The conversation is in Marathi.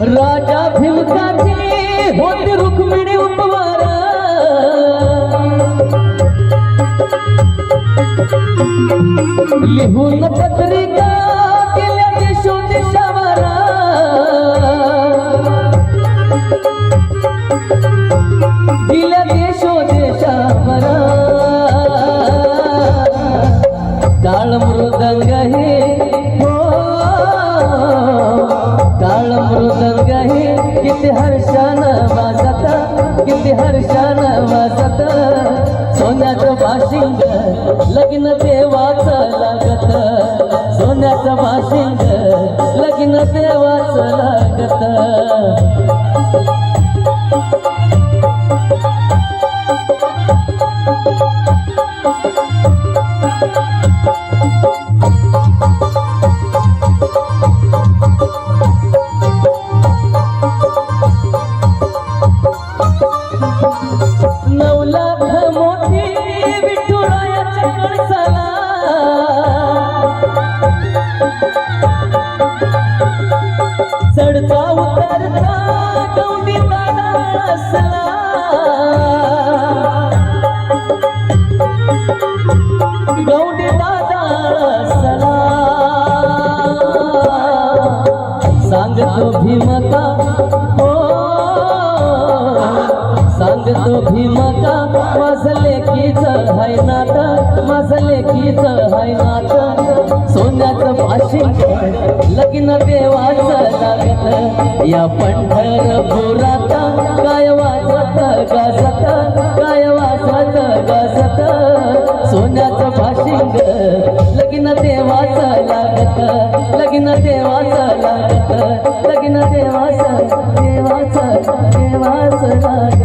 राजा भिमकाची होती रुक्मिणी उपवार लिहून पत्रिका केल्या देशोदेशावर दिल्या देशोदेशावर टाळ मृदंग हे टाळ मृदंग हे किती हर्षान वाजत किती हर्षान वाजत सोन्याचं बाशिंग लग्न देवाचं लागत सोन्याचं बाशिंग लग्न देवाचं लागत चढता उतरता गौंडी दादा असला गौंडी दादा असला सांगतो भीमका हो सांगतो भीमका मजले कीच हाय नाता मजले कीच हाय नाता सोन्याचं बाशिंग लग्न देवाचं लागत या पंढरपुरात काय वाजत गाजत काय वाजत गाजत सोन्याचं बाशिंग लग्न देवाचं लागत लग्न देवाचं लागत लग्न देवाचं लागत